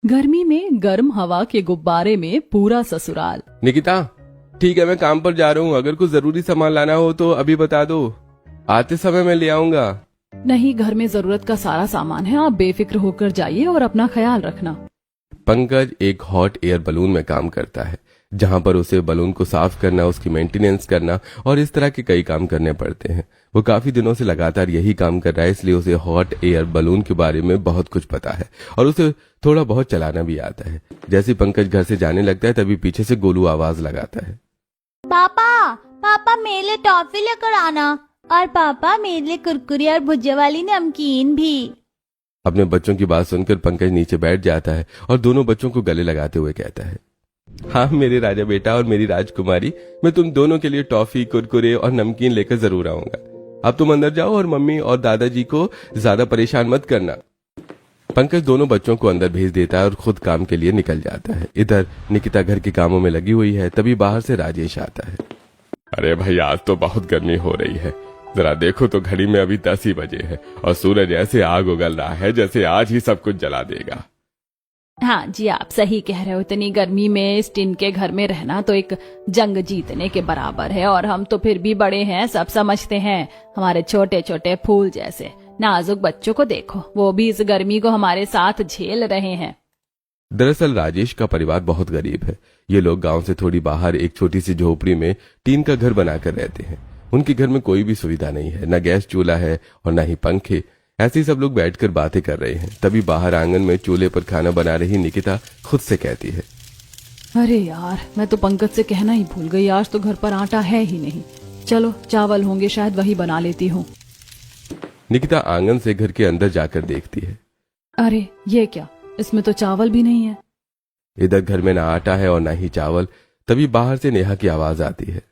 गर्मी में गर्म हवा के गुब्बारे में पूरा ससुराल। निकिता, ठीक है, मैं काम पर जा रहा हूँ। अगर कुछ जरूरी सामान लाना हो तो अभी बता दो, आते समय मैं ले आऊंगा। नहीं, घर में जरूरत का सारा सामान है, आप बेफिक्र होकर जाइए और अपना ख्याल रखना। पंकज एक हॉट एयर बलून में काम करता है, जहां पर उसे बलून को साफ करना, उसकी मेंटेनेंस करना और इस तरह के कई काम करने पड़ते हैं। वो काफी दिनों से लगातार यही काम कर रहा है, इसलिए उसे हॉट एयर बलून के बारे में बहुत कुछ पता है और उसे थोड़ा बहुत चलाना भी आता है। जैसे पंकज घर से जाने लगता है तभी पीछे से गोलू आवाज लगाता है, पापा पापा मेरे लिए टॉफी लेकर आना, और पापा मेरे लिए कुरकुरे और भुजिया वाली नमकीन भी। अपने बच्चों की बात सुनकर पंकज नीचे बैठ जाता है और दोनों बच्चों को गले लगाते हुए कहता है, हाँ मेरे राजा बेटा और मेरी राजकुमारी, मैं तुम दोनों के लिए टॉफी, कुरकुरे और नमकीन लेकर जरूर आऊंगा। अब तुम अंदर जाओ और मम्मी और दादाजी को ज्यादा परेशान मत करना। पंकज दोनों बच्चों को अंदर भेज देता है और खुद काम के लिए निकल जाता है। इधर निकिता घर के कामों में लगी हुई है, तभी बाहर से राजेश आता है। अरे भाई, आज तो बहुत गर्मी हो रही है। जरा देखो तो घड़ी में अभी 10 ही बजे है और सूरज ऐसे आग उगल रहा है जैसे आज ही सब कुछ जला देगा। हाँ जी, आप सही कह रहे हो। इतनी गर्मी में इस टिन के घर में रहना तो एक जंग जीतने के बराबर है, और हम तो फिर भी बड़े हैं, सब समझते हैं। हमारे छोटे छोटे फूल जैसे नाजुक बच्चों को देखो, वो भी इस गर्मी को हमारे साथ झेल रहे हैं। दरअसल राजेश का परिवार बहुत गरीब है। ये लोग गांव से थोड़ी बाहर एक छोटी सी झोपड़ी में टीन का घर बनाकर रहते हैं। उनके घर में कोई भी सुविधा नहीं है, न गैस चूल्हा है और न ही पंखे। ऐसे ही सब लोग बैठकर बातें कर रहे हैं, तभी बाहर आंगन में चूल्हे पर खाना बना रही निकिता खुद से कहती है, अरे यार, मैं तो पंकज से कहना ही भूल गई, आज तो घर पर आटा है ही नहीं। चलो, चावल होंगे, शायद वही बना लेती हूँ। निकिता आंगन से घर के अंदर जाकर देखती है, अरे ये क्या, इसमें तो चावल भी नहीं है। इधर घर में ना आटा है और ना ही चावल। तभी बाहर से नेहा की आवाज आती है,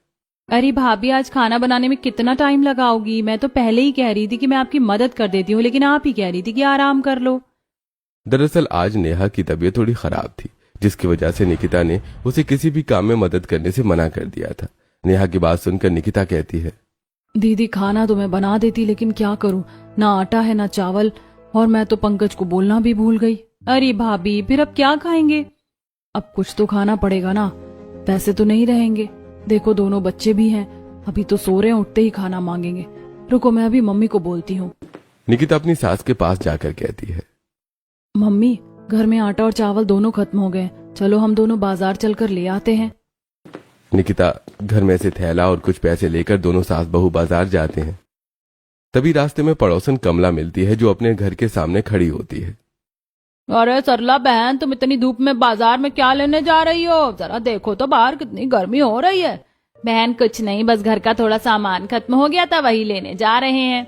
अरे भाभी, आज खाना बनाने में कितना टाइम लगाओगी? मैं तो पहले ही कह रही थी कि मैं आपकी मदद कर देती हूँ, लेकिन आप ही कह रही थी कि आराम कर लो। दरअसल आज नेहा की तबीयत थोड़ी खराब थी, जिसकी वजह से निकिता ने उसे किसी भी काम में मदद करने से मना कर दिया था। नेहा की बात सुनकर निकिता कहती है, दीदी, खाना तो मैं बना देती, लेकिन क्या करूँ, ना आटा है ना चावल, और मैं तो पंकज को बोलना भी भूल गई। अरे भाभी, फिर अब क्या खाएंगे? अब कुछ तो खाना पड़ेगा ना, पैसे तो नहीं रहेंगे। देखो, दोनों बच्चे भी हैं, अभी तो सो रहे हैं, उठते ही खाना मांगेंगे। रुको, मैं अभी मम्मी को बोलती हूँ। निकिता अपनी सास के पास जाकर कहती है, मम्मी, घर में आटा और चावल दोनों खत्म हो गए, चलो हम दोनों बाजार चलकर ले आते हैं। निकिता घर में से थैला और कुछ पैसे लेकर दोनों सास बहू बाजार जाते हैं। तभी रास्ते में पड़ोसन कमला मिलती है, जो अपने घर के सामने खड़ी होती है। अरे सरला बहन, तुम इतनी धूप में बाजार में क्या लेने जा रही हो? जरा देखो तो बाहर कितनी गर्मी हो रही है। बहन, कुछ नहीं, बस घर का थोड़ा सामान खत्म हो गया था, वही लेने जा रहे हैं।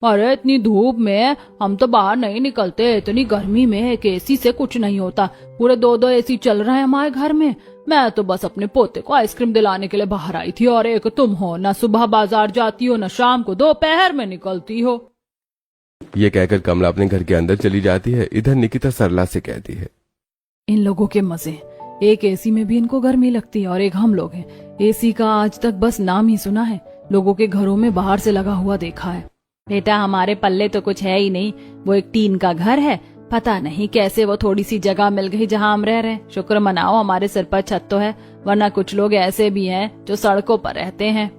अरे इतनी धूप में हम तो बाहर नहीं निकलते, इतनी गर्मी में एक एसी से कुछ नहीं होता। पूरे 2 एसी चल रहे हैं हमारे घर में। मैं तो बस अपने पोते को आइसक्रीम दिलाने के लिए बाहर आई थी, और एक तुम हो, ना सुबह बाजार जाती हो, ना शाम को दोपहर में निकलती हो। ये कहकर कमला अपने घर के अंदर चली जाती है। इधर निकिता सरला से कहती है, इन लोगों के मजे, एक एसी में भी इनको गर्मी लगती है और एक हम लोग हैं। एसी का आज तक बस नाम ही सुना है, लोगों के घरों में बाहर से लगा हुआ देखा है। बेटा, हमारे पल्ले तो कुछ है ही नहीं, वो एक टीन का घर है। पता नहीं कैसे वो थोड़ी सी जगह मिल गई जहाँ हम रह रहे हैं। शुक्र मनाओ हमारे सिर पर छत तो है, वरना कुछ लोग ऐसे भी हैं जो सड़कों पर रहते हैं।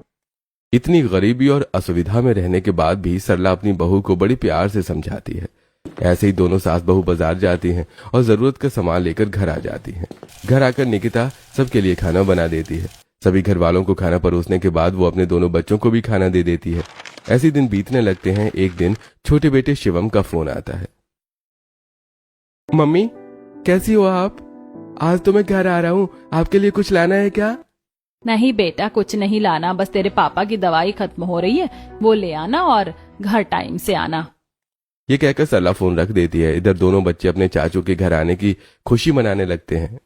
इतनी गरीबी और असुविधा में रहने के बाद भी सरला अपनी बहू को बड़ी प्यार से समझाती है। ऐसे ही दोनों सास बहू बाजार जाती हैं और जरूरत का सामान लेकर घर आ जाती हैं। घर आकर निकिता सबके लिए खाना बना देती है। सभी घर वालों को खाना परोसने के बाद वो अपने दोनों बच्चों को भी खाना दे देती है। ऐसे दिन बीतने लगते हैं। एक दिन छोटे बेटे शिवम का फोन आता है, मम्मी कैसी हो आप? आज तो मैं घर आ रहा हूँ, आपके लिए कुछ लाना है क्या? नहीं बेटा, कुछ नहीं लाना, बस तेरे पापा की दवाई खत्म हो रही है, वो ले आना और घर टाइम से आना। ये कहकर सरला फोन रख देती है। इधर दोनों बच्चे अपने चाचू के घर आने की खुशी मनाने लगते हैं।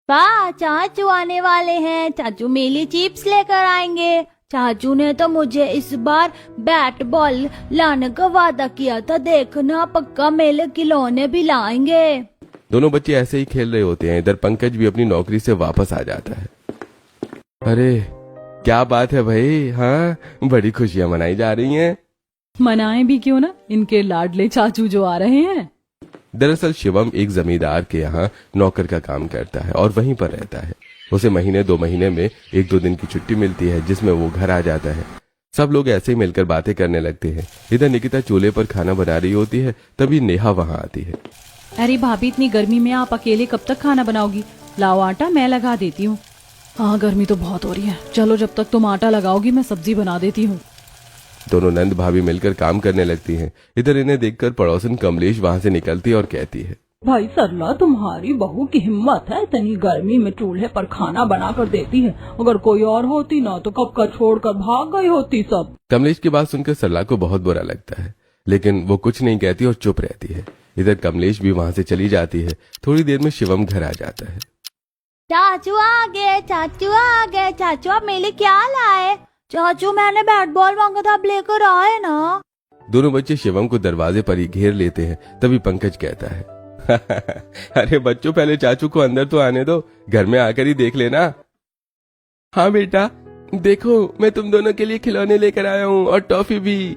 वाह, चाचू आने वाले हैं, चाचू मेरे लिए चिप्स लेकर आएंगे। चाचू ने तो मुझे इस बार बैट बॉल लाने का वादा किया था, देखना पक्का मेरे खिलौने भी लाएंगे। दोनों बच्चे ऐसे ही खेल रहे होते हैं। इधर पंकज भी अपनी नौकरी से वापस आ जाता है। अरे क्या बात है भाई, हाँ बड़ी खुशियां मनाई जा रही हैं। मनाएं भी क्यों ना, इनके लाडले चाचू जो आ रहे हैं। दरअसल शिवम एक जमींदार के यहाँ नौकर का काम करता है और वहीं पर रहता है। उसे महीने 2 महीने में 1-2 दिन की छुट्टी मिलती है जिसमें वो घर आ जाता है। सब लोग ऐसे ही मिलकर बातें करने लगते हैं। इधर निकिता चूल्हे पर खाना बना रही होती है, तभी नेहा वहाँ आती है। अरे भाभी, इतनी गर्मी में आप अकेले कब तक खाना बनाओगी? लाओ आटा, मैं लगा देती हूँ। हाँ, गर्मी तो बहुत हो रही है। चलो, जब तक तुम आटा लगाओगी मैं सब्जी बना देती हूँ। दोनों नंद भाभी मिलकर काम करने लगती हैं। इधर इन्हें देखकर पड़ोसन कमलेश वहाँ से निकलती है और कहती है, भाई सरला, तुम्हारी बहू की हिम्मत है, इतनी गर्मी में चूल्हे पर खाना बना कर देती है। अगर कोई और होती ना तो कब का छोड़कर भाग गई होती सब। कमलेश की बात सुनकर सरला को बहुत बुरा लगता है, लेकिन वो कुछ नहीं कहती और चुप रहती है। इधर कमलेश भी वहाँ से चली जाती है। थोड़ी देर में शिवम घर आ जाता है। चाचू आ गए, चाचू आ गए। चाचू आप मेरे लिए क्या लाए? चाचू मैंने बैट बॉल मांगा था, आप लेकर आए ना। दोनों बच्चे शिवम को दरवाजे पर ही घेर लेते हैं। तभी पंकज कहता है, अरे बच्चों, पहले चाचू को अंदर तो आने दो, घर में आकर ही देख लेना। हाँ बेटा, देखो मैं तुम दोनों के लिए खिलौने लेकर आया हूँ और टॉफी भी।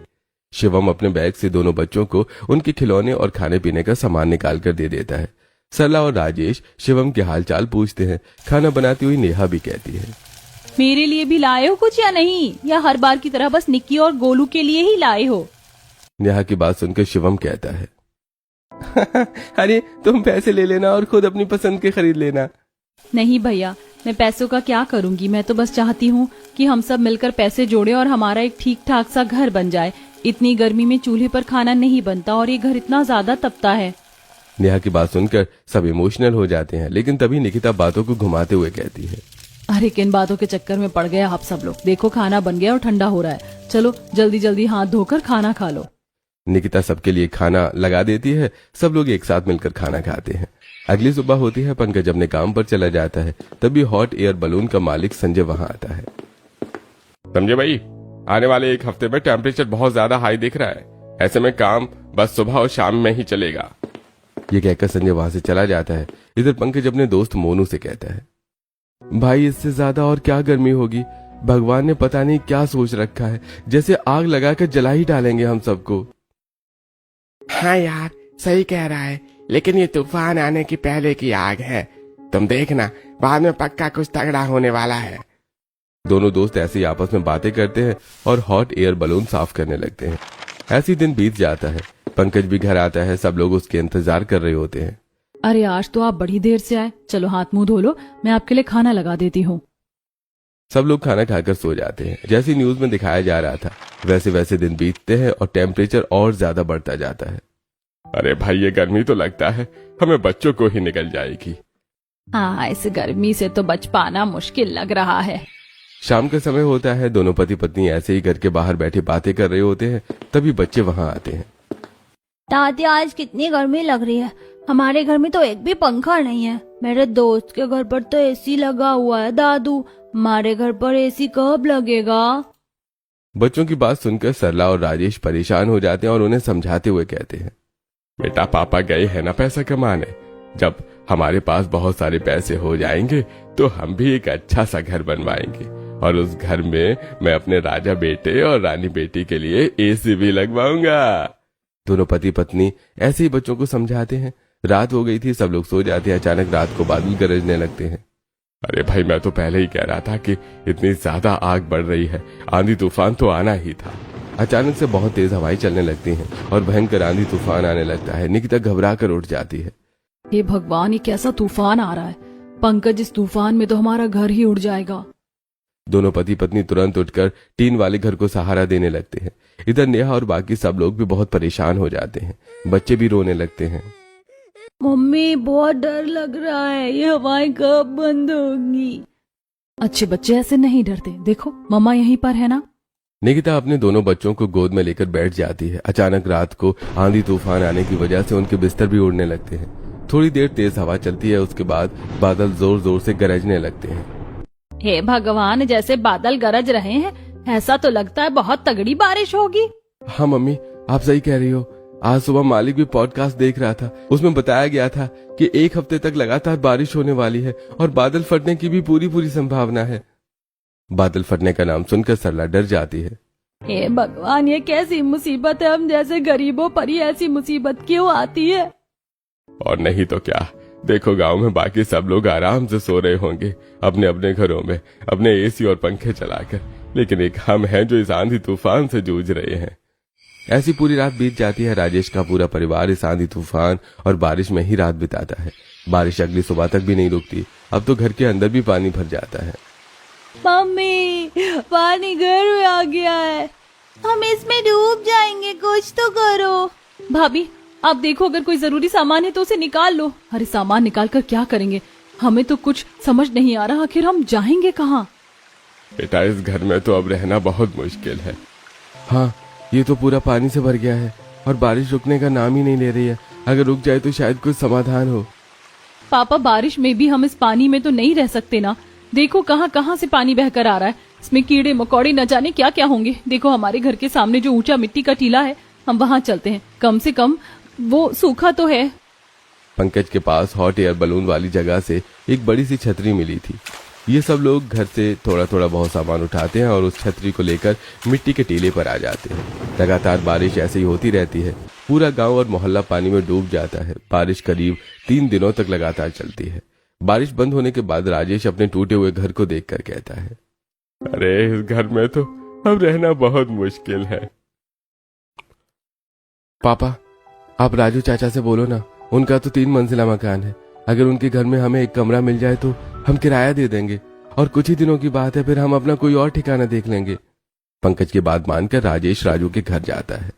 शिवम अपने बैग से दोनों बच्चों को उनके खिलौने और खाने पीने का सामान निकाल कर दे देता है। सरला और राजेश शिवम के हालचाल पूछते हैं। खाना बनाती हुई नेहा भी कहती है, मेरे लिए भी लाए हो कुछ या नहीं, या हर बार की तरह बस निक्की और गोलू के लिए ही लाए हो? नेहा की बात सुनकर शिवम कहता है, अरे तुम पैसे ले लेना और खुद अपनी पसंद के खरीद लेना। नहीं भैया, मैं पैसों का क्या करूंगी। मैं तो बस चाहती हूँ कि हम सब मिलकर पैसे जोड़े और हमारा एक ठीक ठाक सा घर बन जाए। इतनी गर्मी में चूल्हे पर खाना नहीं बनता और ये घर इतना ज्यादा तपता है। नेहा की बात सुनकर सब इमोशनल हो जाते हैं, लेकिन तभी निकिता बातों को घुमाते हुए कहती है, अरे किन बातों के चक्कर में पड़ गए आप सब लोग। देखो, खाना बन गया और ठंडा हो रहा है। चलो जल्दी जल्दी हाथ धोकर खाना खा लो। निकिता सबके लिए खाना लगा देती है। सब लोग एक साथ मिलकर खाना खाते हैं। अगली सुबह होती है। पंकज अपने काम पर चला जाता है। तभी हॉट एयर बलून का मालिक संजय वहाँ आता है। समझे भाई, आने वाले 1 हफ्ते में टेम्परेचर बहुत ज्यादा हाई दिख रहा है। ऐसे में काम बस सुबह और शाम में ही चलेगा। ये कहकर संजय वहां से चला जाता है। इधर पंकज अपने दोस्त मोनू से कहता है, भाई इससे ज्यादा और क्या गर्मी होगी। भगवान ने पता नहीं क्या सोच रखा है, जैसे आग लगाकर जला ही डालेंगे हम सबको। हाँ यार, सही कह रहा है, लेकिन ये तूफान आने की पहले की आग है। तुम देखना, बाद में पक्का कुछ तगड़ा होने वाला है। दोनों दोस्त ऐसे ही आपस में बातें करते हैं और हॉट एयर बलून साफ करने लगते हैं। ऐसे ही दिन बीत जाता है। पंकज भी घर आता है। सब लोग उसके इंतजार कर रहे होते हैं। अरे आज तो आप बड़ी देर से आए। चलो हाथ मुंह धो लो, मैं आपके लिए खाना लगा देती हूँ। सब लोग खाना खाकर सो जाते हैं। जैसे न्यूज में दिखाया जा रहा था वैसे वैसे दिन बीतते हैं और टेम्परेचर और ज्यादा बढ़ता जाता है। अरे भाई, ये गर्मी तो लगता है हमें बच्चों को ही निकल जाएगी। हाँ, इस गर्मी से तो बच पाना मुश्किल लग रहा है। शाम का समय होता है। दोनों पति पत्नी ऐसे ही घर के बाहर बैठे बातें कर रहे होते हैं। तभी बच्चे वहाँ आते हैं। दादी, आज कितनी गर्मी लग रही है। हमारे घर में तो एक भी पंखा नहीं है। मेरे दोस्त के घर पर तो एसी लगा हुआ है। दादू, हमारे घर पर एसी कब लगेगा? बच्चों की बात सुनकर सरला और राजेश परेशान हो जाते हैं और उन्हें समझाते हुए कहते हैं, बेटा, पापा गए हैं ना पैसा कमाने। जब हमारे पास बहुत सारे पैसे हो जाएंगे तो हम भी एक अच्छा सा घर बनवाएंगे और उस घर में मैं अपने राजा बेटे और रानी बेटी के लिए एसी भी लगवाऊंगा। दोनों पति पत्नी ऐसे ही बच्चों को समझाते हैं। रात हो गई थी। सब लोग सो जाते हैं। अचानक रात को बादल गरजने लगते हैं। अरे भाई, मैं तो पहले ही कह रहा था कि इतनी ज्यादा आग बढ़ रही है, आंधी तूफान तो आना ही था। अचानक से बहुत तेज हवाएं चलने लगती हैं और भयंकर आंधी तूफान आने लगता है। निकिता घबरा कर उठ जाती है। हे भगवान, ये कैसा तूफान आ रहा है। पंकज, इस तूफान में तो हमारा घर ही उड़ जाएगा। दोनों पति पत्नी तुरंत उठकर टीन वाले घर को सहारा देने लगते हैं। इधर नेहा और बाकी सब लोग भी बहुत परेशान हो जाते हैं। बच्चे भी रोने लगते हैं। मम्मी, बहुत डर लग रहा है। ये हवाएं कब बंद होंगी? अच्छे बच्चे ऐसे नहीं डरते। देखो, मम्मा यहीं पर है ना। निकिता अपने दोनों बच्चों को गोद में लेकर बैठ जाती है। अचानक रात को आंधी तूफान आने की वजह से उनके बिस्तर भी उड़ने लगते हैं। थोड़ी देर तेज हवा चलती है। उसके बाद बादल जोर जोर से गरजने लगते हैं। हे भगवान, जैसे बादल गरज रहे हैं, ऐसा तो लगता है बहुत तगड़ी बारिश होगी। हाँ मम्मी, आप सही कह रही हो। आज सुबह मालिक भी पॉडकास्ट देख रहा था। उसमें बताया गया था कि 1 हफ्ते तक लगातार बारिश होने वाली है और बादल फटने की भी पूरी संभावना है। बादल फटने का नाम सुनकर सरला डर जाती है। हे भगवान, ये कैसी मुसीबत है। हम जैसे गरीबों पर ही ऐसी मुसीबत क्यों आती है? और नहीं तो क्या, देखो गांव में बाकी सब लोग आराम से सो रहे होंगे अपने अपने घरों में, अपने एसी और पंखे चलाकर, लेकिन एक हम हैं जो इस आंधी तूफान से जूझ रहे हैं। ऐसी पूरी रात बीत जाती है। राजेश का पूरा परिवार इस आंधी तूफान और बारिश में ही रात बिताता है। बारिश अगली सुबह तक भी नहीं रुकती। अब तो घर के अंदर भी पानी भर जाता है। मम्मी, पानी घर में आ गया है, हम इसमें डूब जाएंगे, कुछ तो करो। भाभी आप देखो, अगर कोई जरूरी सामान है तो उसे निकाल लो। अरे सामान निकाल कर क्या करेंगे, हमें तो कुछ समझ नहीं आ रहा, आखिर हम जाएंगे कहाँ। बेटा इस घर में तो अब रहना बहुत मुश्किल है। हाँ, ये तो पूरा पानी से भर गया है और बारिश रुकने का नाम ही नहीं ले रही है। अगर रुक जाए तो शायद कुछ समाधान हो। पापा बारिश में भी हम इस पानी में तो नहीं रह सकते ना। देखो कहाँ कहाँ से पानी बहकर आ रहा है, इसमें कीड़े मकोड़े न जाने क्या क्या होंगे। देखो हमारे घर के सामने जो ऊंचा मिट्टी का टीला है, हम वहाँ चलते हैं, कम से कम वो सूखा तो है। पंकज के पास हॉट एयर बलून वाली जगह से एक बड़ी सी छतरी मिली थी। ये सब लोग घर से थोड़ा थोड़ा बहुत सामान उठाते हैं और उस छतरी को लेकर मिट्टी के टीले पर आ जाते हैं। लगातार बारिश ऐसे ही होती रहती है। पूरा गांव और मोहल्ला पानी में डूब जाता है। बारिश करीब 3 दिनों तक लगातार चलती है। बारिश बंद होने के बाद राजेश अपने टूटे हुए घर को देखकर कहता है, अरे इस घर में तो अब रहना बहुत मुश्किल है। पापा आप राजू चाचा से बोलो ना, उनका तो 3 मंजिला मकान है। अगर उनके घर में हमें एक कमरा मिल जाए तो हम किराया दे देंगे और कुछ ही दिनों की बात है, फिर हम अपना कोई और ठिकाना देख लेंगे। पंकज की बात मानकर राजेश राजू के घर जाता है।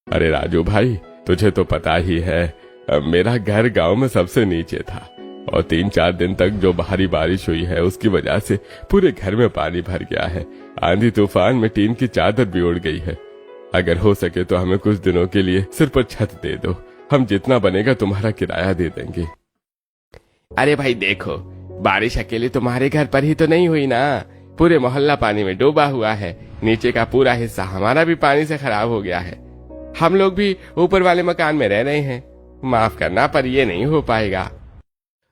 अरे राजू भाई, तुझे तो पता ही है मेरा घर गांव में सबसे नीचे था और 3-4 दिन तक जो भारी बारिश हुई है उसकी वजह से पूरे घर में पानी भर गया है। आंधी तूफान में टीन की चादर भी उड़ गई है। अगर हो सके तो हमें कुछ दिनों के लिए सिर पर छत दे दो, हम जितना बनेगा तुम्हारा किराया दे देंगे। अरे भाई देखो, बारिश अकेले तुम्हारे घर पर ही तो नहीं हुई ना, पूरे मोहल्ला पानी में डूबा हुआ है। नीचे का पूरा हिस्सा हमारा भी पानी से खराब हो गया है। हम लोग भी ऊपर वाले मकान में रह रहे हैं, माफ करना पर ये नहीं हो पाएगा।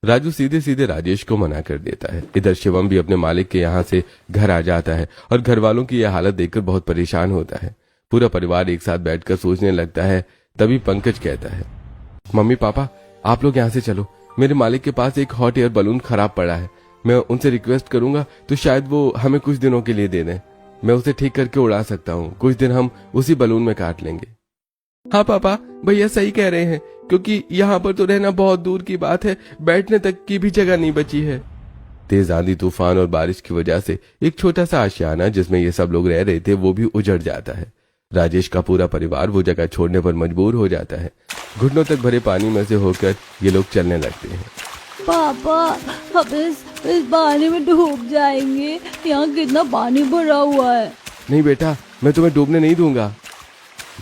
राजू सीधे सीधे राजेश को मना कर देता है। इधर शिवम भी अपने मालिक के यहाँ से घर आ जाता है और घर वालों की यह हालत देखकर बहुत परेशान होता है। पूरा परिवार एक साथ बैठकर सोचने लगता है। तभी पंकज कहता है, मम्मी पापा आप लोग यहाँ से चलो, मेरे मालिक के पास एक हॉट एयर बलून खराब पड़ा है। मैं उनसे रिक्वेस्ट करूंगा तो शायद वो हमें कुछ दिनों के लिए दे दें। मैं उसे ठीक करके उड़ा सकता हूँ। कुछ दिन हम उसी बलून में काट लेंगे। हाँ पापा, भैया सही कह रहे हैं, क्योंकि यहाँ पर तो रहना बहुत दूर की बात है, बैठने तक की भी जगह नहीं बची है। तेज आंधी तूफान और बारिश की वजह से एक छोटा सा आशियाना जिसमें ये सब लोग रह रहे थे वो भी उजड़ जाता है। राजेश का पूरा परिवार वो जगह छोड़ने पर मजबूर हो जाता है। घुटनों तक भरे पानी में से होकर ये लोग चलने लगते हैं। पापा हम इस पानी में डूब जाएंगे, यहाँ कितना पानी भरा हुआ है। नहीं बेटा, मैं तुम्हें डूबने नहीं दूंगा।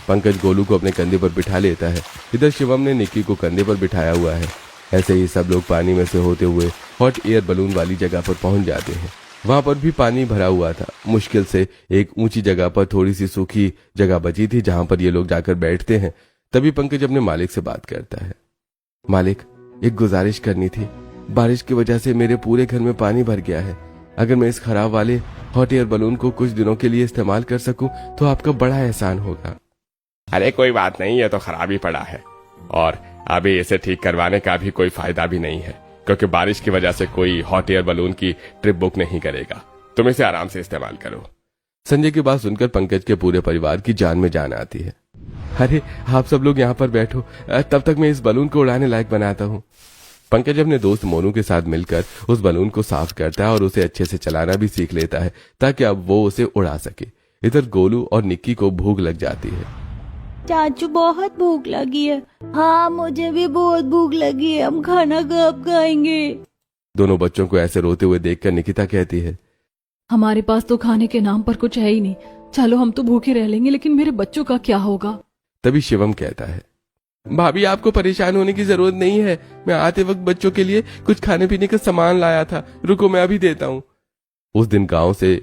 पंकज गोलू को अपने कंधे पर बिठा लेता है। इधर शिवम ने निक्की को कंधे पर बिठाया हुआ है। ऐसे ही सब लोग पानी में से होते हुए हॉट एयर बलून वाली जगह पर पहुंच जाते हैं। वहां पर भी पानी भरा हुआ था। मुश्किल से एक ऊंची जगह पर थोड़ी सी सूखी जगह बची थी जहां पर ये लोग जाकर बैठते हैं। तभी पंकज अपने मालिक से बात करता है। मालिक, एक गुजारिश करनी थी। बारिश की वजह से मेरे पूरे घर में पानी भर गया है। अगर मैं इस खराब वाले हॉट एयर बलून को कुछ दिनों के लिए इस्तेमाल कर सकूं तो आपका बड़ा एहसान होगा। अरे कोई बात नहीं, ये तो खराब ही पड़ा है और अभी इसे ठीक करवाने का भी कोई फायदा भी नहीं है, क्योंकि बारिश की वजह से कोई हॉट एयर बलून की ट्रिप बुक नहीं करेगा। तुम इसे आराम से इस्तेमाल करो। संजय की बात सुनकर पंकज के पूरे परिवार की जान में जान आती है। अरे आप सब लोग यहाँ पर बैठो, तब तक मैं इस बलून को उड़ाने लायक बनाता हूँ। पंकज अपने दोस्त मोनू के साथ मिलकर उस बलून को साफ करता है और उसे अच्छे से चलाना भी सीख लेता है ताकि अब वो उसे उड़ा सके। इधर गोलू और निक्की को भूख लग जाती है। चाचू बहुत भूख लगी है। हाँ मुझे भी बहुत भूख लगी है, हम खाना कब खाएंगे। दोनों बच्चों को ऐसे रोते हुए देखकर निकिता कहती है, हमारे पास तो खाने के नाम पर कुछ है ही नहीं। चलो हम तो भूखे रह लेंगे, लेकिन मेरे बच्चों का क्या होगा। तभी शिवम कहता है, भाभी आपको परेशान होने की जरूरत नहीं है। मैं आते वक्त बच्चों के लिए कुछ खाने पीने का सामान लाया था, रुको मैं अभी देता हूँ। उस दिन गांव से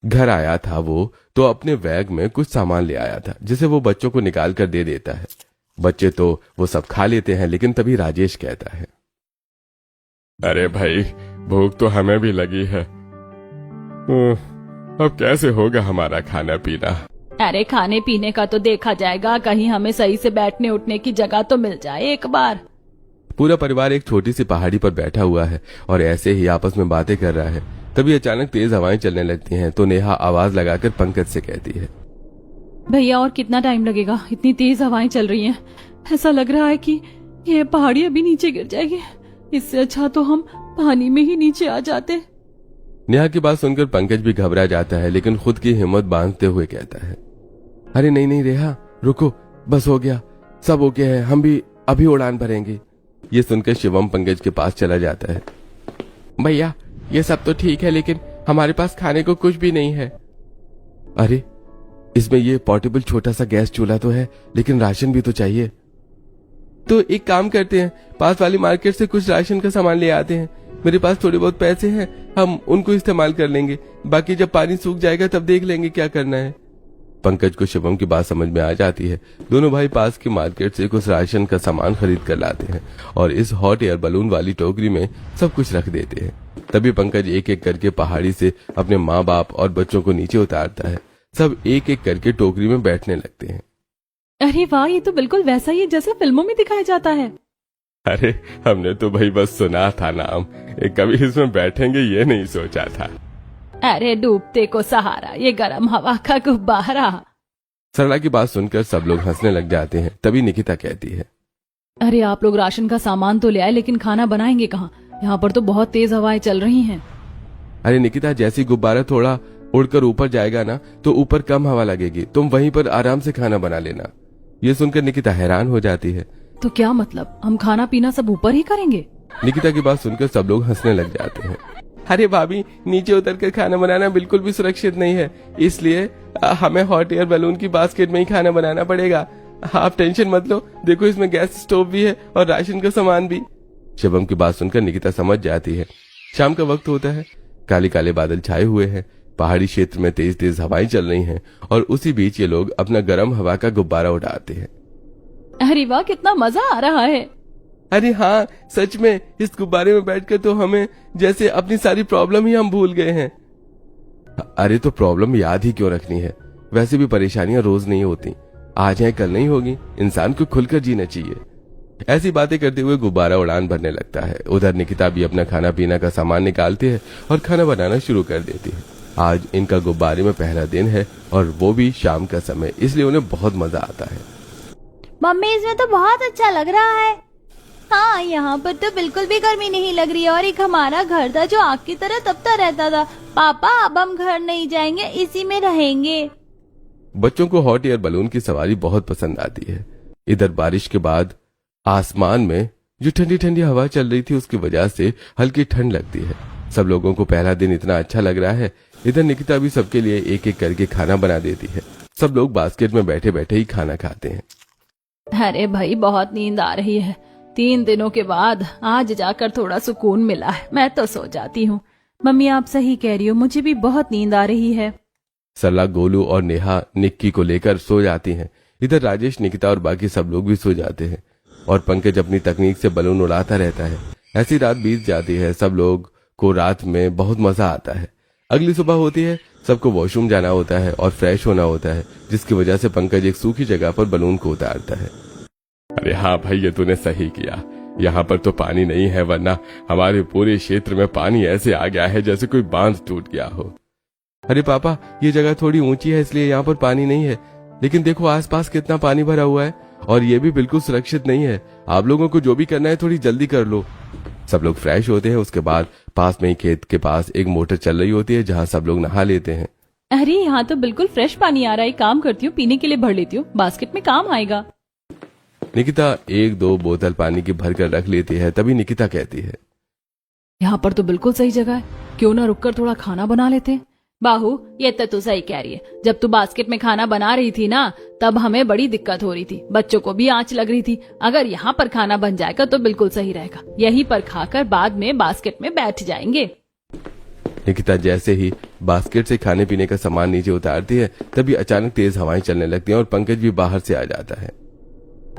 घर आया था वो, तो अपने बैग में कुछ सामान ले आया था जिसे वो बच्चों को निकाल कर दे देता है। बच्चे तो वो सब खा लेते हैं, लेकिन तभी राजेश कहता है, अरे भाई भूख तो हमें भी लगी है, अब कैसे होगा हमारा खाना पीना। अरे खाने पीने का तो देखा जाएगा, कहीं हमें सही से बैठने उठने की जगह तो मिल जाए एक बार। पूरा परिवार एक छोटी सी पहाड़ी पर बैठा हुआ है और ऐसे ही आपस में बातें कर रहा है। तभी अचानक तेज हवाएं चलने लगती हैं तो नेहा आवाज लगाकर पंकज से कहती है, भैया और कितना टाइम लगेगा? इतनी तेज हवाएं चल रही हैं, ऐसा लग रहा है कि ये पहाड़ी अभी नीचे गिर जाएगी। इससे अच्छा तो हम पानी में ही नीचे आ जाते। नेहा की बात सुनकर पंकज भी घबरा जाता है, लेकिन खुद की हिम्मत बांधते हुए कहता है, अरे नहीं नहीं रेहा, रुको, बस हो गया, सब ओके है, हम भी अभी उड़ान भरेंगे। ये सुनकर शिवम पंकज के पास चला जाता है। भैया ये सब तो ठीक है, लेकिन हमारे पास खाने को कुछ भी नहीं है। अरे इसमें ये पोर्टेबल छोटा सा गैस चूल्हा तो है, लेकिन राशन भी तो चाहिए। तो एक काम करते हैं, पास वाली मार्केट से कुछ राशन का सामान ले आते हैं। मेरे पास थोड़े बहुत पैसे हैं, हम उनको इस्तेमाल कर लेंगे, बाकी जब पानी सूख जाएगा तब देख लेंगे क्या करना है। पंकज को शिवम की बात समझ में आ जाती है। दोनों भाई पास की मार्केट से कुछ राशन का सामान खरीद कर लाते हैं और इस हॉट एयर बलून वाली टोकरी में सब कुछ रख देते हैं। तभी पंकज एक एक करके पहाड़ी से अपने माँ बाप और बच्चों को नीचे उतारता है। सब एक एक करके टोकरी में बैठने लगते हैं। अरे वाह, ये तो बिल्कुल वैसा ही है जैसा फिल्मों में दिखाया जाता है। अरे हमने तो भाई बस सुना था नाम, कभी इसमें बैठेंगे ये नहीं सोचा था। अरे डूबते को सहारा, ये गर्म हवा का गुब्बारा। सरला की बात सुनकर सब लोग हंसने लग जाते हैं। तभी निकिता कहती है, अरे आप लोग राशन का सामान तो ले आए, लेकिन खाना बनाएंगे कहाँ? यहाँ पर तो बहुत तेज हवाएं चल रही हैं। अरे निकिता, जैसे ही गुब्बारा थोड़ा उड़कर ऊपर जाएगा ना तो ऊपर कम हवा लगेगी, तुम वहीं पर आराम से खाना बना लेना। ये सुनकर निकिता हैरान हो जाती है। तो क्या मतलब, हम खाना पीना सब ऊपर ही करेंगे? निकिता की बात सुनकर सब लोग हंसने लग जाते हैं। अरे भाभी, नीचे उतरकर खाना बनाना बिल्कुल भी सुरक्षित नहीं है, इसलिए हमें हॉट एयर बलून की बास्केट में ही खाना बनाना पड़ेगा। आप टेंशन मत लो, देखो इसमें गैस स्टोव भी है और राशन का सामान भी। शिवम की बात सुनकर निकिता समझ जाती है। शाम का वक्त होता है, काले काले बादल छाए हुए हैं, पहाड़ी क्षेत्र में तेज तेज हवाएं चल रही हैं और उसी बीच ये लोग अपना गर्म हवा का गुब्बारा उड़ाते हैं। अरे वाह, कितना मजा आ रहा है। अरे हाँ, सच में इस गुब्बारे में बैठकर तो हमें जैसे अपनी सारी प्रॉब्लम ही हम भूल गए हैं। अरे तो प्रॉब्लम याद ही क्यों रखनी है, वैसे भी परेशानियां रोज नहीं होती, आज है कल नहीं होगी, इंसान को खुलकर जीना चाहिए। ऐसी बातें करते हुए गुब्बारा उड़ान भरने लगता है। उधर निकिता भी अपना खाना पीना का सामान निकालती है और खाना बनाना शुरू कर देती है। आज इनका गुब्बारे में पहला दिन है और वो भी शाम का समय, इसलिए उन्हें बहुत मजा आता है। मम्मी इसमें तो बहुत अच्छा लग रहा है। हाँ, यहाँ पर तो बिल्कुल भी गर्मी नहीं लग रही है और एक हमारा घर था जो आग की तरह तपता रहता था। पापा अब हम घर नहीं जाएंगे, इसी में रहेंगे। बच्चों को हॉट एयर बलून की सवारी बहुत पसंद आती है। इधर बारिश के बाद आसमान में जो ठंडी ठंडी हवा चल रही थी उसकी वजह से हल्की ठंड लगती है। सब लोगों को पहला दिन इतना अच्छा लग रहा है। इधर निकिता भी सबके लिए एक एक करके खाना बना देती है। सब लोग बास्केट में बैठे बैठे ही खाना खाते हैं। अरे भाई, बहुत नींद आ रही है। 3 दिनों के बाद आज जाकर थोड़ा सुकून मिला है, मैं तो सो जाती हूँ। मम्मी आप सही कह रही हो, मुझे भी बहुत नींद आ रही है। सरला, गोलू और नेहा निक्की को लेकर सो जाती हैं। इधर राजेश, निकिता और बाकी सब लोग भी सो जाते हैं और पंकज अपनी तकनीक से बलून उड़ाता रहता है। ऐसी रात बीत जाती है। सब लोग को रात में बहुत मजा आता है। अगली सुबह होती है, सबको वॉशरूम जाना होता है और फ्रेश होना होता है, जिसकी वजह से पंकज एक सूखी जगह पर बलून को उतारता है। अरे हाँ भाई, ये तूने सही किया। यहाँ पर तो पानी नहीं है, वरना हमारे पूरे क्षेत्र में पानी ऐसे आ गया है जैसे कोई बांध टूट गया हो। अरे पापा, ये जगह थोड़ी ऊंची है इसलिए यहाँ पर पानी नहीं है, लेकिन देखो आसपास कितना पानी भरा हुआ है और ये भी बिल्कुल सुरक्षित नहीं है। आप लोगों को जो भी करना है थोड़ी जल्दी कर लो। सब लोग फ्रेश होते हैं। उसके बाद पास में ही खेत के पास एक मोटर चल रही होती है जहाँ सब लोग नहा लेते हैं। अरे यहाँ तो बिल्कुल फ्रेश पानी आ रहा है, काम करती हूँ, पीने के लिए भर लेती हूँ, बास्केट में काम आएगा। निकिता 1-2 बोतल पानी की भर कर रख लेती है। तभी निकिता कहती है, यहाँ पर तो बिल्कुल सही जगह है, क्यों ना रुककर थोड़ा खाना बना लेते हैं। बाहू, ये तो तू सही कह रही है। जब तू बास्केट में खाना बना रही थी ना, तब हमें बड़ी दिक्कत हो रही थी, बच्चों को भी आंच लग रही थी। अगर यहाँ पर खाना बन जाएगा तो बिल्कुल सही रहेगा, यहीं पर खाकर बाद में बास्केट में बैठ जाएंगे। निकिता जैसे ही बास्केट से खाने पीने का सामान नीचे उतारती है, तभी अचानक तेज हवाएं चलने लगती हैं और पंकज भी बाहर से आ जाता है।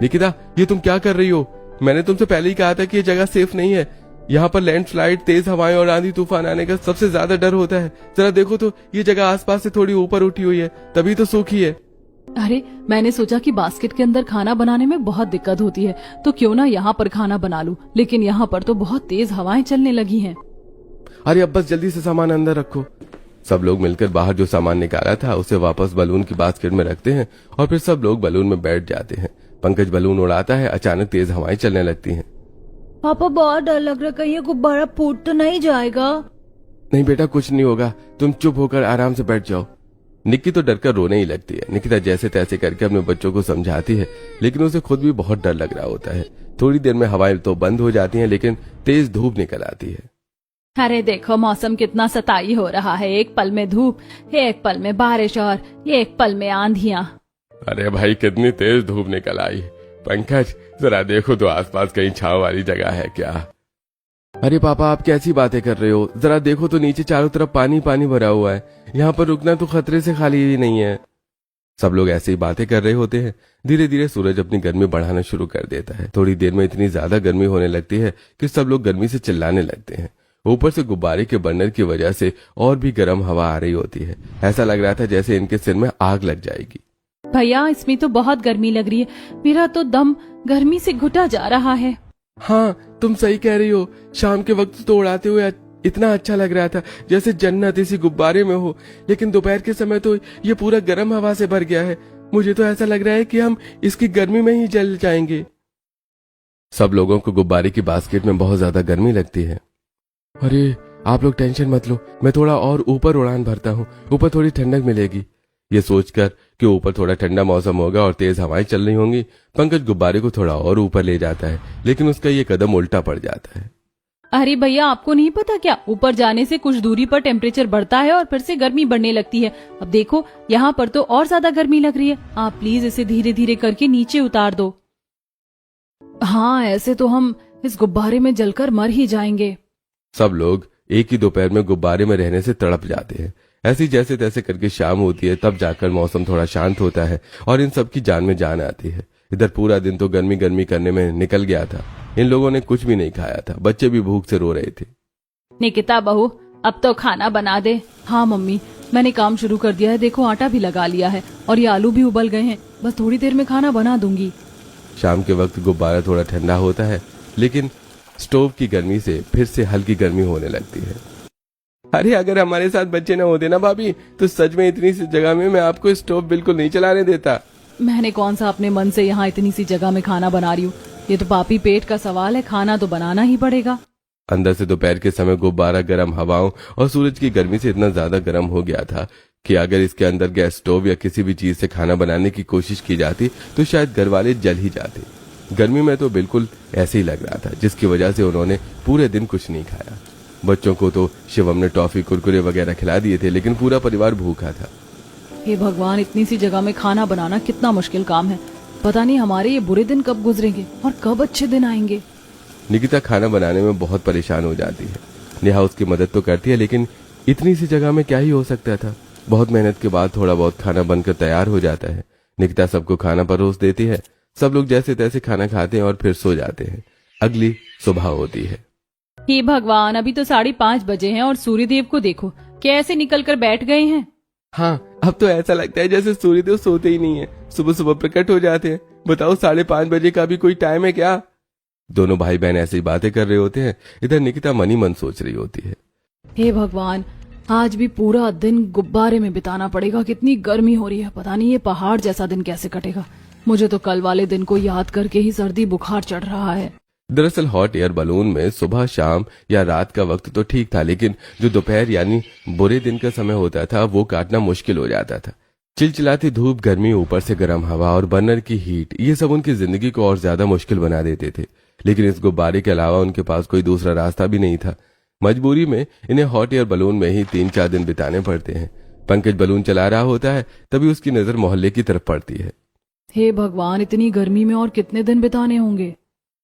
निकिता, ये तुम क्या कर रही हो? मैंने तुमसे पहले ही कहा था कि ये जगह सेफ नहीं है। यहाँ पर लैंडस्लाइड, तेज हवाएं और आंधी तूफान आने का सबसे ज्यादा डर होता है। जरा देखो तो, ये जगह आसपास से थोड़ी ऊपर उठी हुई है, तभी तो सूखी है। अरे मैंने सोचा कि बास्केट के अंदर खाना बनाने में बहुत दिक्कत होती है, तो क्यों ना यहाँ पर खाना बना लूं, लेकिन यहाँ पर तो बहुत तेज हवाएं चलने लगी हैं। अरे अब बस जल्दी से सामान अंदर रखो। सब लोग मिलकर बाहर जो सामान निकाला था उसे वापस बलून की बास्केट में रखते हैं और फिर सब लोग बलून में बैठ जाते हैं। पंकज बलून उड़ाता है, अचानक तेज हवाएं चलने लगती हैं। पापा बहुत डर लग रहा है, कहीं ये गुब्बारा फूट तो नहीं जाएगा। नहीं बेटा, कुछ नहीं होगा, तुम चुप होकर आराम से बैठ जाओ। निक्की तो डर कर रोने ही लगती है। निकिता जैसे तैसे करके अपने बच्चों को समझाती है, लेकिन उसे खुद भी बहुत डर लग रहा होता है। थोड़ी देर में हवाएं तो बंद हो जाती हैं, लेकिन तेज धूप निकल आती है। अरे देखो मौसम कितना सताई हो रहा है, एक पल में धूप, एक पल में बारिश और एक पल में आंधियां। अरे भाई कितनी तेज धूप निकल आई। पंकज जरा देखो तो आसपास कहीं छांव वाली जगह है क्या। अरे पापा आप कैसी बातें कर रहे हो, जरा देखो तो नीचे चारों तरफ पानी पानी भरा हुआ है, यहाँ पर रुकना तो खतरे से खाली ही नहीं है। सब लोग ऐसे ही बातें कर रहे होते हैं। धीरे धीरे सूरज अपनी गर्मी बढ़ाना शुरू कर देता है। थोड़ी देर में इतनी ज्यादा गर्मी होने लगती है कि सब लोग गर्मी से चिल्लाने लगते हैं। ऊपर से गुब्बारे के बर्नर की वजह से और भी गर्म हवा आ रही होती है। ऐसा लग रहा था जैसे इनके सिर में आग लग जाएगी। भैया इसमें तो बहुत गर्मी लग रही है, मेरा तो दम गर्मी से घुटा जा रहा है। हाँ तुम सही कह रही हो, शाम के वक्त तो उड़ाते हुए इतना अच्छा लग रहा था जैसे जन्नत इसी गुब्बारे में हो, लेकिन दोपहर के समय तो ये पूरा गर्म हवा से भर गया है। मुझे तो ऐसा लग रहा है कि हम इसकी गर्मी में ही जल जाएंगे। सब लोगों को गुब्बारे की बास्केट में बहुत ज्यादा गर्मी लगती है। अरे आप लोग टेंशन मत लो, मैं थोड़ा और ऊपर उड़ान भरता हूँ, ऊपर थोड़ी ठंडक मिलेगी। ये सोचकर कि ऊपर थोड़ा ठंडा मौसम होगा और तेज हवाएं चल रही होंगी, पंकज गुब्बारे को थोड़ा और ऊपर ले जाता है, लेकिन उसका ये कदम उल्टा पड़ जाता है। अरे भैया आपको नहीं पता क्या, ऊपर जाने से कुछ दूरी पर टेम्परेचर बढ़ता है और फिर से गर्मी बढ़ने लगती है। अब देखो यहाँ पर तो और ज्यादा गर्मी लग रही है। आप प्लीज इसे धीरे धीरे करके नीचे उतार दो। हाँ ऐसे तो हम इस गुब्बारे में जलकर मर ही जाएंगे। सब लोग एक ही दोपहर में गुब्बारे में रहने से तड़प जाते हैं। ऐसी जैसे तैसे करके शाम होती है, तब जाकर मौसम थोड़ा शांत होता है और इन सब की जान में जान आती है। इधर पूरा दिन तो गर्मी गर्मी करने में निकल गया था। इन लोगों ने कुछ भी नहीं खाया था, बच्चे भी भूख से रो रहे थे। निकिता बहू अब तो खाना बना दे। हाँ मम्मी मैंने काम शुरू कर दिया है, देखो आटा भी लगा लिया है और ये आलू भी उबल गए हैं, बस थोड़ी देर में खाना बना दूंगी। शाम के वक्त गुब्बारा थोड़ा ठंडा होता है, लेकिन स्टोव की गर्मी से फिर से हल्की गर्मी होने लगती है। अरे अगर हमारे साथ बच्चे न होते ना भाभी, तो सच में इतनी सी जगह में मैं आपको स्टोव बिल्कुल नहीं चलाने देता। मैंने कौन सा अपने मन से यहाँ इतनी सी जगह में खाना बना रही हूँ, ये तो पापी पेट का सवाल है, खाना तो बनाना ही पड़ेगा। अंदर से दोपहर के समय गुब्बारा गर्म हवाओं और सूरज की गर्मी से इतना ज्यादा गर्म हो गया था कि अगर इसके अंदर गैस स्टोव या किसी भी चीज से खाना बनाने की कोशिश की जाती तो शायद घर वाले जल ही जाते। गर्मी में तो बिल्कुल ऐसे ही लग रहा था, जिसकी वजह से उन्होंने पूरे दिन कुछ नहीं खाया। बच्चों को तो शिवम ने टॉफी कुरकुरे वगैरह खिला दिए थे, लेकिन पूरा परिवार भूखा था। हे भगवान इतनी सी जगह में खाना बनाना कितना मुश्किल काम है। पता नहीं हमारे ये बुरे दिन कब गुजरेंगे और कब अच्छे दिन आएंगे। निकिता खाना बनाने में बहुत परेशान हो जाती है। नेहा उसकी मदद तो करती है, लेकिन इतनी सी जगह में क्या ही हो सकता था। बहुत मेहनत के बाद थोड़ा बहुत खाना बनकर तैयार हो जाता है। निकिता सबको खाना परोस देती है। सब लोग जैसे तैसे खाना खाते हैं और फिर सो जाते हैं। अगली सुबह होती है। हे भगवान अभी तो 5:30 बजे हैं और सूर्यदेव को देखो कैसे निकल कर बैठ गए हैं। हाँ अब तो ऐसा लगता है जैसे सूर्यदेव सोते ही नहीं है, सुबह सुबह प्रकट हो जाते हैं। बताओ 5:30 बजे का भी कोई टाइम है क्या? दोनों भाई बहन ऐसी बातें कर रहे होते हैं। इधर निकिता मन ही मन सोच रही होती है, हे भगवान आज भी पूरा दिन गुब्बारे में बिताना पड़ेगा, कितनी गर्मी हो रही है। पता नहीं ये पहाड़ जैसा दिन कैसे कटेगा। मुझे तो कल वाले दिन को याद करके ही सर्दी बुखार चढ़ रहा है। दरअसल हॉट एयर बलून में सुबह शाम या रात का वक्त तो ठीक था, लेकिन जो दोपहर यानी बुरे दिन का समय होता था वो काटना मुश्किल हो जाता था। चिलचिलाती धूप, गर्मी, ऊपर से गर्म हवा और बर्नर की हीट, ये सब उनकी जिंदगी को और ज्यादा मुश्किल बना देते थे। लेकिन इस गुब्बारे के अलावा उनके पास कोई दूसरा रास्ता भी नहीं था। मजबूरी में इन्हें हॉट एयर बलून में ही 3-4 दिन बिताने पड़ते हैं। पंकज बलून चला रहा होता है, तभी उसकी नजर मोहल्ले की तरफ पड़ती है। हे भगवान इतनी गर्मी में और कितने दिन बिताने होंगे।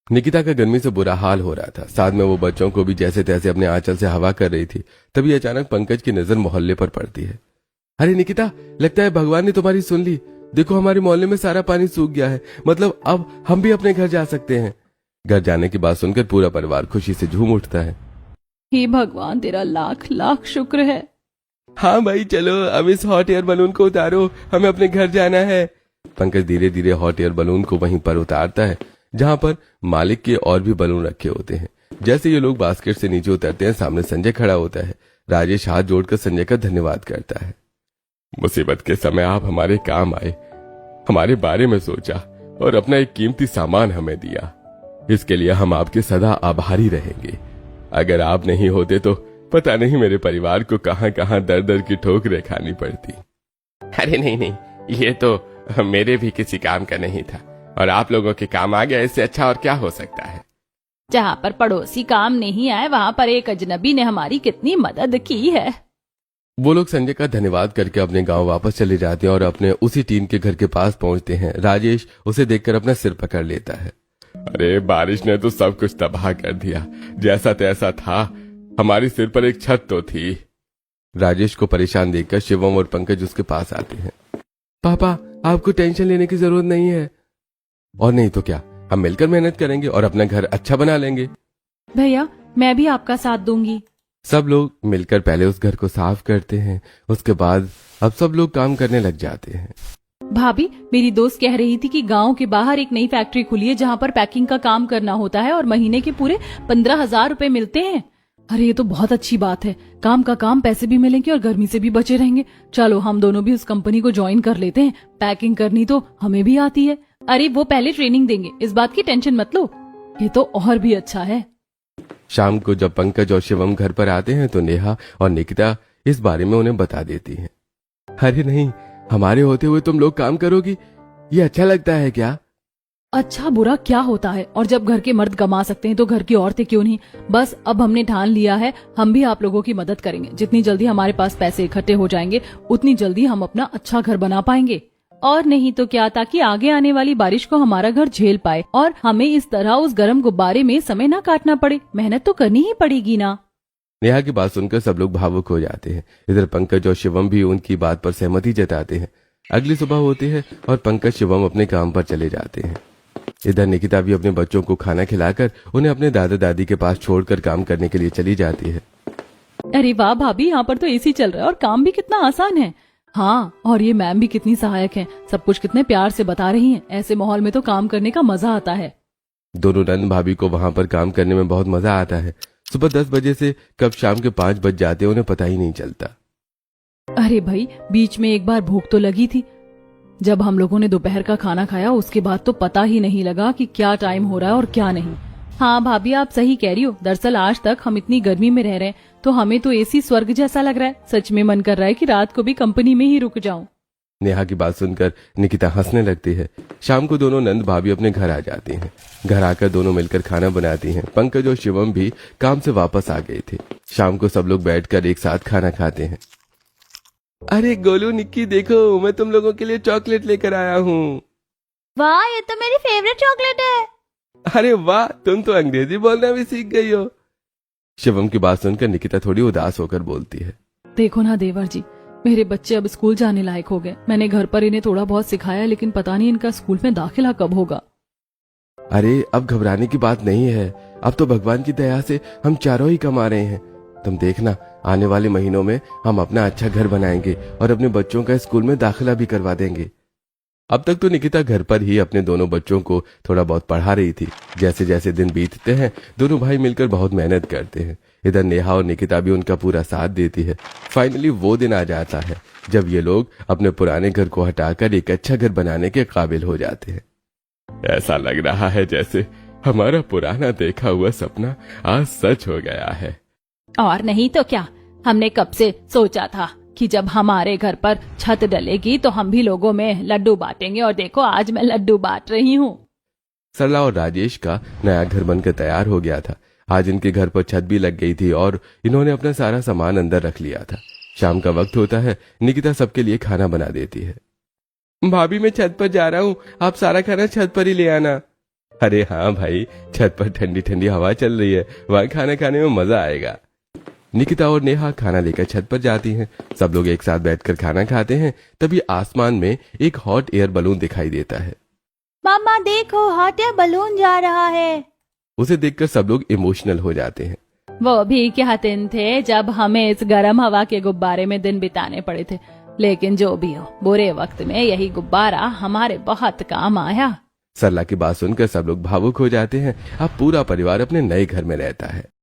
निकिता का गर्मी से बुरा हाल हो रहा था, साथ में वो बच्चों को भी जैसे तैसे अपने आंचल से हवा कर रही थी। तभी अचानक पंकज की नजर मोहल्ले पर पड़ती है। अरे निकिता, लगता है भगवान ने तुम्हारी सुन ली। देखो हमारे मोहल्ले में सारा पानी सूख गया है, मतलब अब हम भी अपने घर जा सकते हैं। घर जाने की बात सुनकर पूरा परिवार खुशी से झूम उठता है। हे भगवान तेरा लाख लाख शुक्र है। हाँ भाई चलो, अब इस हॉट एयर बलून को उतारो, हमें अपने घर जाना है। पंकज धीरे धीरे हॉट एयर बलून को वहीं पर उतारता है जहां पर मालिक के और भी बलून रखे होते हैं। जैसे ये लोग बास्केट से नीचे उतरते हैं, सामने संजय खड़ा होता है। राजेश हाथ जोड़कर संजय का धन्यवाद करता है। मुसीबत के समय आप हमारे काम आए, हमारे बारे में सोचा और अपना एक कीमती सामान हमें दिया। इसके लिए हम आपके सदा आभारी रहेंगे। अगर आप नहीं होते तो पता नहीं मेरे परिवार को कहां कहां दर दर की ठोकरें खानी पड़ती। अरे नहीं नहीं, ये तो मेरे भी किसी काम का नहीं था और आप लोगों के काम आ गया, इससे अच्छा और क्या हो सकता है। जहाँ पर पड़ोसी काम नहीं आए वहाँ पर एक अजनबी ने हमारी कितनी मदद की है। वो लोग संजय का धन्यवाद करके अपने गांव वापस चले जाते हैं और अपने उसी टीम के घर के पास पहुंचते हैं। राजेश उसे देखकर अपना सिर पकड़ लेता है। अरे बारिश ने तो सब कुछ तबाह कर दिया, जैसा तैसा था। हमारी सिर पर एक छत तो थी। राजेश को परेशान देखकर शिवम और पंकज उसके पास आते हैं। पापा, आपको टेंशन लेने की जरूरत नहीं है। और नहीं तो क्या, हम मिलकर मेहनत करेंगे और अपना घर अच्छा बना लेंगे। भैया, मैं भी आपका साथ दूंगी। सब लोग मिलकर पहले उस घर को साफ करते हैं, उसके बाद अब सब लोग काम करने लग जाते हैं। भाभी, मेरी दोस्त कह रही थी कि गांव के बाहर एक नई फैक्ट्री खुली है जहां पर पैकिंग का काम करना होता है और महीने के पूरे 15,000 रुपए मिलते हैं। अरे ये तो बहुत अच्छी बात है, काम का काम, पैसे भी मिलेंगे और गर्मी से भी बचे रहेंगे। चलो हम दोनों भी उस कंपनी को ज्वाइन कर लेते हैं। पैकिंग करनी तो हमें भी आती है। अरे वो पहले ट्रेनिंग देंगे, इस बात की टेंशन मत लो। ये तो और भी अच्छा है। शाम को जब पंकज और शिवम घर पर आते हैं तो नेहा और निकिता इस बारे में उन्हें बता देती हैं। अरे नहीं, हमारे होते हुए तुम लोग काम करोगी, ये अच्छा लगता है क्या? अच्छा बुरा क्या होता है, और जब घर के मर्द कमा सकते हैं तो घर की औरतें क्यों नहीं। बस अब हमने ठान लिया है, हम भी आप लोगों की मदद करेंगे। जितनी जल्दी हमारे पास पैसे इकट्ठे हो जाएंगे उतनी जल्दी हम अपना अच्छा घर बना पाएंगे। और नहीं तो क्या, ताकि आगे आने वाली बारिश को हमारा घर झेल पाए और हमें इस तरह उस गर्म गुब्बारे में समय न काटना पड़े। मेहनत तो करनी ही पड़ेगी ना। नेहा की बात सुनकर सब लोग भावुक हो जाते हैं। इधर पंकज और शिवम भी उनकी बात पर सहमति जताते हैं। अगली सुबह होती है और पंकज शिवम अपने काम पर चले जाते हैं। इधर निकिता भी अपने बच्चों को खाना खिलाकर उन्हें अपने दादा दादी के पास छोड़कर काम करने के लिए चली जाती है। अरे वाह भाभी, यहाँ पर तो एसी चल रहा है और काम भी कितना आसान है। हाँ, और ये मैम भी कितनी सहायक हैं, सब कुछ कितने प्यार से बता रही हैं। ऐसे माहौल में तो काम करने का मजा आता है। दोनों नंद भाभी को वहां पर काम करने में बहुत मजा आता है। सुबह 10 बजे से कब शाम के 5 बज जाते उन्हें पता ही नहीं चलता। अरे भाई, बीच में एक बार भूख तो लगी थी। जब हम लोगों ने दोपहर का खाना खाया उसके बाद तो पता ही नहीं लगा कि क्या टाइम हो रहा है और क्या नहीं। हाँ भाभी, आप सही कह रही हो। दरअसल आज तक हम इतनी गर्मी में रह रहे हैं तो हमें तो एसी स्वर्ग जैसा लग रहा है। सच में मन कर रहा है कि रात को भी कंपनी में ही रुक जाऊं। नेहा की बात सुनकर निकिता हंसने लगती है। शाम को दोनों नंद भाभी अपने घर आ जाती हैं। घर आकर दोनों मिलकर खाना बनाती हैं। पंकज और शिवम भी काम से वापस आ गए थे। शाम को सब लोग बैठकर एक साथ खाना खाते हैं। अरे गोलू, निक्की, देखो मैं तुम लोगों के लिए चॉकलेट लेकर आया हूँ। वाह, ये तो मेरी फेवरेट चॉकलेट है। अरे वाह, तुम तो अंग्रेजी बोलना भी सीख गई हो। शिवम की बात सुनकर निकिता थोड़ी उदास होकर बोलती है। देखो ना देवर जी, मेरे बच्चे अब स्कूल जाने लायक हो गए। मैंने घर पर इन्हें थोड़ा बहुत सिखाया, लेकिन पता नहीं इनका स्कूल में दाखिला कब होगा। अरे अब घबराने की बात नहीं है। अब तो भगवान की दया से हम चारों ही कमा रहे हैं। तुम देखना, आने वाले महीनों में हम अपना अच्छा घर बनाएंगे और अपने बच्चों का स्कूल में दाखिला भी करवा देंगे। अब तक तो निकिता घर पर ही अपने दोनों बच्चों को थोड़ा बहुत पढ़ा रही थी। जैसे जैसे दिन बीतते हैं दोनों भाई मिलकर बहुत मेहनत करते हैं। इधर नेहा और निकिता भी उनका पूरा साथ देती है। फाइनली वो दिन आ जाता है जब ये लोग अपने पुराने घर को हटाकर एक अच्छा घर बनाने के काबिल हो जाते हैं। ऐसा लग रहा है जैसे हमारा पुराना देखा हुआ सपना आज सच हो गया है। और नहीं तो क्या, हमने कब से सोचा था कि जब हमारे घर पर छत डलेगी तो हम भी लोगों में लड्डू बांटेंगे, और देखो आज मैं लड्डू बांट रही हूँ। सरला और राजेश का नया घर बनकर तैयार हो गया था। आज इनके घर पर छत भी लग गई थी और इन्होंने अपना सारा सामान अंदर रख लिया था। शाम का वक्त होता है। निकिता सबके लिए खाना बना देती है। भाभी, मैं छत पर जा रहा हूँ, आप सारा खाना छत पर ही ले आना। अरे हाँ भाई, छत पर ठंडी ठंडी हवा चल रही है, वहाँ खाना खाने में मजा आएगा। निकिता और नेहा खाना लेकर छत पर जाती हैं। सब लोग एक साथ बैठकर खाना खाते हैं। तभी आसमान में एक हॉट एयर बलून दिखाई देता है। मामा देखो, हॉट एयर बलून जा रहा है। उसे देखकर सब लोग इमोशनल हो जाते हैं। वो भी क्या दिन थे जब हमें इस गर्म हवा के गुब्बारे में दिन बिताने पड़े थे। लेकिन जो भी हो, बुरे वक्त में यही गुब्बारा हमारे बहुत काम आया। सरला की बात सुनकर सब लोग भावुक हो जाते हैं। अब पूरा परिवार अपने नए घर में रहता है।